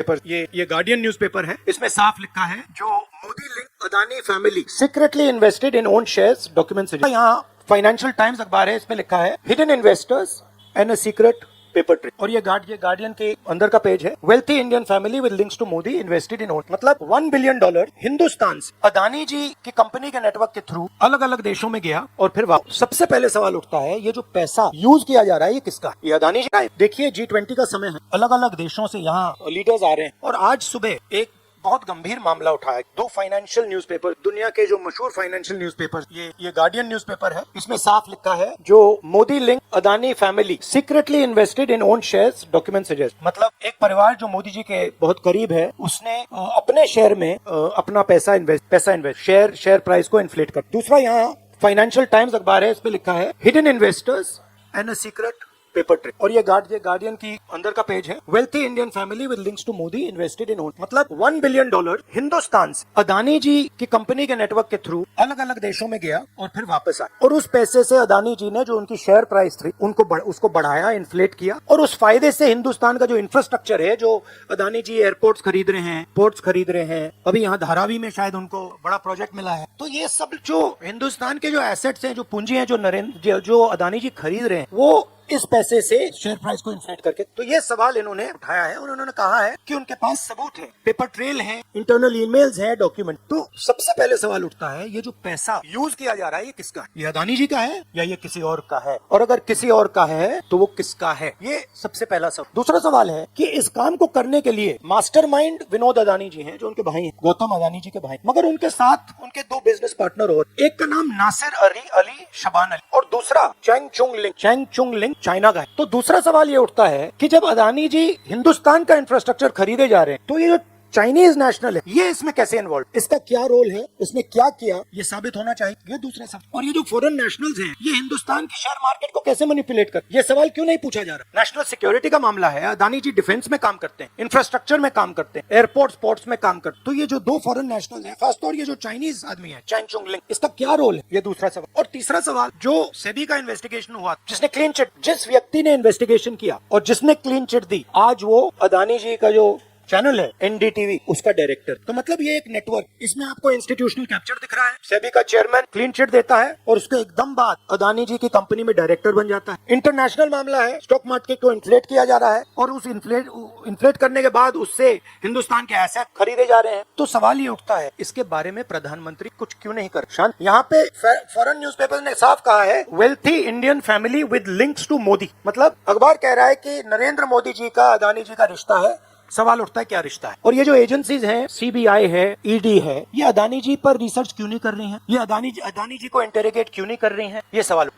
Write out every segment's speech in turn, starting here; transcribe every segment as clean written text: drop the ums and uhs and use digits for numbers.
Paper ये guardian newspaper है। इसमें साफ लिखा है जो Modi link Adani family secretly invested in own shares documents. यहाँ फाइनेंशियल टाइम्स अखबार है, इसमें लिखा है hidden investors and a secret paper trail. और ये गार्डियन के अंदर का पेज है। Wealthy Indian family with links to Modi invested in own, मतलब $1 बिलियन हिंदुस्तान से अदानी जी की कंपनी के नेटवर्क के थ्रू अलग अलग देशों में गया और फिर वापस। सबसे पहले सवाल उठता है ये जो पैसा यूज किया जा रहा है ये किसका है? ये अदानी जी का है। देखिए G20 का समय है, अलग अलग देशों से यहाँ लीडर्स आ रहे हैं और आज सुबह एक बहुत गंभीर मामला उठा है। दो फाइनेंशियल न्यूज़पेपर, दुनिया के जो मशहूर फाइनेंशियल न्यूज़पेपर, ये गार्डियन न्यूज़पेपर है। इसमें साफ लिखा है जो Modi link Adani family secretly invested in own shares document suggest, मतलब एक परिवार जो मोदी जी के बहुत करीब है उसने अपने शेयर में अपना पैसा इन्वेस्ट शेयर प्राइस को इन्फ्लेट कर। दूसरा यहाँ फाइनेंशियल टाइम्स अखबार है, इसमें लिखा है hidden investors and a secret paper trail. और ये गार्डियन की अंदर का पेज है। Wealthy Indian family with links to Modi invested in own, मतलब $1 बिलियन हिंदुस्तान से अदानी जी की कंपनी के नेटवर्क के थ्रू अलग अलग देशों में गया और फिर वापस आया। और उस पैसे से अदानी जी ने जो उनकी शेयर प्राइस थी उसको बढ़ाया, इन्फ्लेट किया। और उस फायदे से हिंदुस्तान का जो इंफ्रास्ट्रक्चर है, जो अदानी जी एयरपोर्ट्स खरीद रहे हैं, पोर्ट्स खरीद रहे हैं, अभी यहाँ धारावी में शायद उनको बड़ा प्रोजेक्ट मिला है। तो ये सब जो हिंदुस्तान के जो एसेट्स हैं, जो पूंजी है, जो अदानी जी खरीद रहे हैं, वो इस पैसे से शेयर प्राइस को इन्फ्लेट करके। तो ये सवाल इन्होंने उठाया है और उन्होंने कहा है कि उनके पास सबूत है, पेपर ट्रेल है, इंटरनल ईमेल्स है, डॉक्यूमेंट। तो सबसे पहले सवाल उठता है ये जो पैसा यूज किया जा रहा है ये किसका है? ये अदानी जी का है या ये किसी और का है? और अगर किसी और का है तो वो किसका है? ये सबसे पहला सवाल। दूसरा सवाल है कि इस काम को करने के लिए मास्टरमाइंड विनोद अदानी जी हैं, जो उनके भाई हैं, गौतम अदानी जी के भाई, मगर उनके साथ उनके दो बिजनेस पार्टनर और, एक का नाम नासिर अली शबान अली और दूसरा चैंग चुंग लिंग चाइना का है। तो दूसरा सवाल ये उठता है कि जब अदानी जी हिंदुस्तान का इंफ्रास्ट्रक्चर खरीदे जा रहे हैं तो ये जो चाइनीज नेशनल है ये इसमें कैसे इन्वॉल्व, इसका क्या रोल है, इसने क्या किया, ये साबित होना चाहिए। ये दूसरा सवाल। और ये जो फॉरेन नेशनल्स हैं ये हिंदुस्तान की शेयर मार्केट को कैसे मैनिपुलेट कर, ये सवाल क्यों नहीं पूछा जा रहा? नेशनल सिक्योरिटी का मामला है। अदानी जी डिफेंस में काम करते हैं, इंफ्रास्ट्रक्चर में काम करते हैं, एयरपोर्ट पोर्ट्स में काम करते हैं। तो ये जो दो फॉरेन नेशनल है, खासतौर ये जो चाइनीज आदमी है चैंग चुंग लिंग, इसका क्या रोल है? ये दूसरा सवाल। और तीसरा सवाल, जो सेबी का इन्वेस्टिगेशन हुआ, जिसने क्लीन चिट, जिस व्यक्ति ने इन्वेस्टिगेशन किया और जिसने क्लीन चिट दी, आज वो अदानी जी का जो चैनल है NDTV, उसका डायरेक्टर। तो मतलब ये एक नेटवर्क, इसमें आपको इंस्टीट्यूशनल कैप्चर दिख रहा है। सेबी का चेयरमैन क्लीन चिट देता है और उसके एकदम बाद अदानी जी की कंपनी में डायरेक्टर बन जाता है। इंटरनेशनल मामला है, स्टॉक मार्केट को इन्फ्लेट किया जा रहा है और उस इन्फ्लेट करने के बाद उससे हिंदुस्तान के एसेट खरीदे जा रहे हैं। तो सवाल ये उठता है इसके बारे में प्रधानमंत्री कुछ क्यों नहीं कर शांत? यहाँ पे फॉरेन न्यूज़पेपर ने साफ कहा है wealthy Indian family with links to Modi, मतलब अखबार कह रहा है कि नरेंद्र मोदी जी का अदानी जी का रिश्ता है। सवाल उठता है क्या रिश्ता है? और ये जो एजेंसीज हैं, CBI है, ED है, ये अदानी जी पर रिसर्च क्यों नहीं कर रही हैं? ये अदानी जी को इंटेरोगेट क्यों नहीं कर रही हैं? ये सवाल।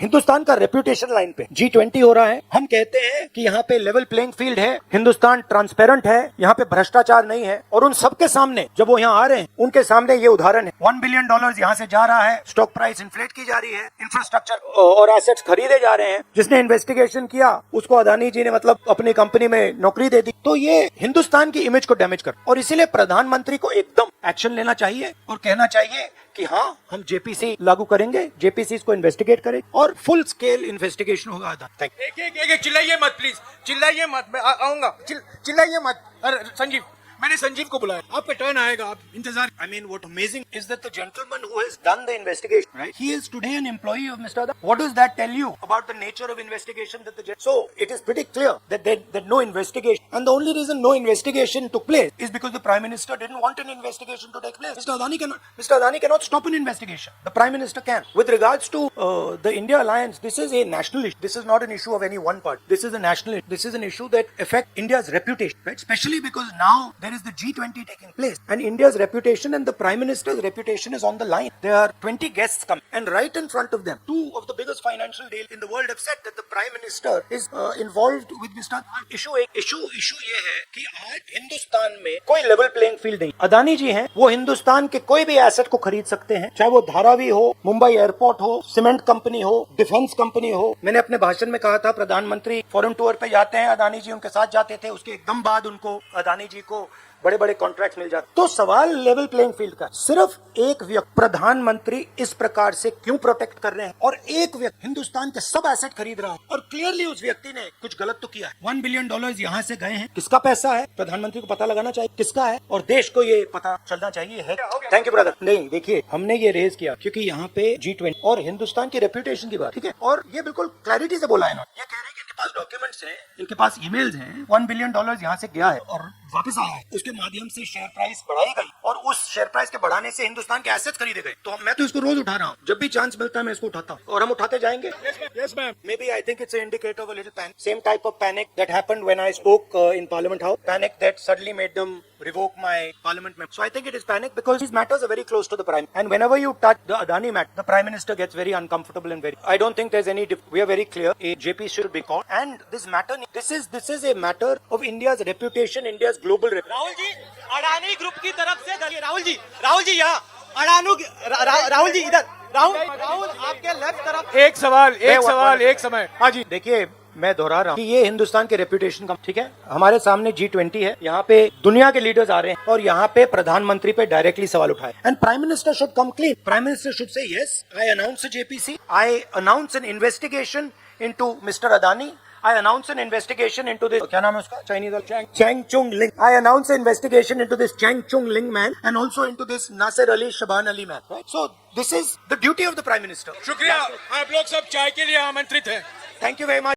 हिंदुस्तान का रेपुटेशन लाइन पे G20 हो रहा है। हम कहते हैं कि यहाँ पे लेवल प्लेइंग फील्ड है, हिंदुस्तान ट्रांसपेरेंट है, यहाँ पे भ्रष्टाचार नहीं है। और उन सबके सामने जब वो यहाँ आ रहे हैं, उनके सामने ये उदाहरण है। $1 बिलियन यहाँ से जा रहा है, स्टॉक प्राइस इन्फ्लेट की जा रही है, इंफ्रास्ट्रक्चर और एसेट्स खरीदे जा रहे हैं। जिसने इन्वेस्टिगेशन किया उसको अदानी जी ने मतलब अपनी कंपनी में नौकरी दे दी। तो ये हिंदुस्तान की इमेज को डैमेज कर, और इसीलिए प्रधानमंत्री को एकदम एक्शन लेना चाहिए और कहना चाहिए कि हाँ हम JPC लागू करेंगे, JPC को इन्वेस्टिगेट करें और फुल स्केल इन्वेस्टिगेशन होगा। एक चिल्लाइए मत प्लीज, चिल्लाइए मत, मैं आऊंगा। चिल्लाइए मत। अरे संजीव, मैंने संजीव को बुलाया, आपका टर्न आएगा, आप इंतजार। I mean, what amazing is that the gentleman who has done the investigation, right? He is today an employee of Mr. Adani. What does that tell you about the nature of investigation that so it is pretty clear that no investigation, and the only reason no investigation took place is because the Prime Minister didn't want an investigation to take place. Mr. Adani cannot stop an investigation. The Prime Minister can. With regards to the India alliance, this is a national issue. This is not an issue of any one part. This is a national issue. This is an issue that affects India's reputation, right? Especially because now there is the G20 taking place, and India's reputation and the Prime Minister's reputation is on the line. There are 20 guests coming, and right in front of them, two of the biggest financial deals in the world have said that the Prime Minister is involved with Mr. Adani. Issue ये है कि आज हिंदुस्तान में कोई level playing field नहीं। अदानी जी हैं, वो हिंदुस्तान के कोई भी एसेट को खरीद सकते हैं, चाहे वो धारावी हो, मुंबई एयरपोर्ट हो, सीमेंट कंपनी हो, डिफेंस कंपनी हो। मैंने अपने भाषण में कहा था प्रधानमंत्री फॉरेन टूर पे जाते हैं, अदानी जी उनके साथ जाते थे, उसके एकदम बाद उनको अदानी जी को बड़े बड़े कॉन्ट्रैक्ट मिल जाते। तो सवाल लेवल प्लेइंग फील्ड का, सिर्फ एक व्यक्ति प्रधानमंत्री इस प्रकार से क्यों प्रोटेक्ट कर रहे हैं और एक व्यक्ति हिंदुस्तान के सब एसेट खरीद रहा है और क्लियरली उस व्यक्ति ने कुछ गलत तो किया है। $1 बिलियन यहाँ से गए हैं, किसका पैसा है प्रधानमंत्री को पता लगाना चाहिए किसका है, और देश को ये पता चलना चाहिए है। Thank you brother. नहीं देखिए, हमने ये रेज किया क्योंकि यहाँ पे G20 और हिंदुस्तान की रेप्यूटेशन की बात, ठीक है, और ये बिल्कुल क्लैरिटी से बोला है इन्होंने। ये कह रहे हैं कि इनके पास डॉक्यूमेंट्स हैं, इनके पास ईमेल्स हैं, $1 बिलियन यहाँ से गया है और वापस आया है, उसके माध्यम से शेयर प्राइस बढ़ाई गई और उस शेयर प्राइस के बढ़ाने से हिंदुस्तान के एसेट्स खरीदे गए। तो मैं तो इसको रोज उठा रहा हूँ, जब भी चांस मिलता है मैं इसको उठाता हूँ और हम उठाते जाएंगे। Yes, ma'am. Maybe I think it's an indicator of a little panic. Same type of panic that happened when I spoke in Parliament House. Panic that suddenly made them revoke my Parliament member. So I think it is panic because these matters are very close to the Prime. And whenever you touch the Adani matter, the Prime Minister gets very uncomfortable and very. I don't think there's any. We are very clear. A JP should be called. And this matter, this is a matter of India's reputation, India's global reputation. Rahul ji, Adani group की तरफ से राहुल जी यहाँ राहुल जी इधर राहुल आपके left तरफ एक सवाल एक समय। हाँ जी, देखिए मैं दोहरा रहा हूँ कि ये हिंदुस्तान के रेपुटेशन का, ठीक है, हमारे सामने G20 है, यहाँ पे दुनिया के लीडर्स आ रहे हैं और यहाँ पे प्रधानमंत्री पे डायरेक्टली सवाल उठाए। And prime minister should come clean. Prime minister should say yes, I announce JPC, I announce N investigation into mister Adani, I announce an investigation into this. क्या नाम है उसका? Chinese Chang Chung Ling. I announce an investigation into this Chang Chung Ling man and also into this Nasser Ali Shaban Ali man. Right? So this is the duty of the Prime Minister. शुक्रिया, आप लोग सब चाय के लिए आमंत्रित हैं। Thank you very much.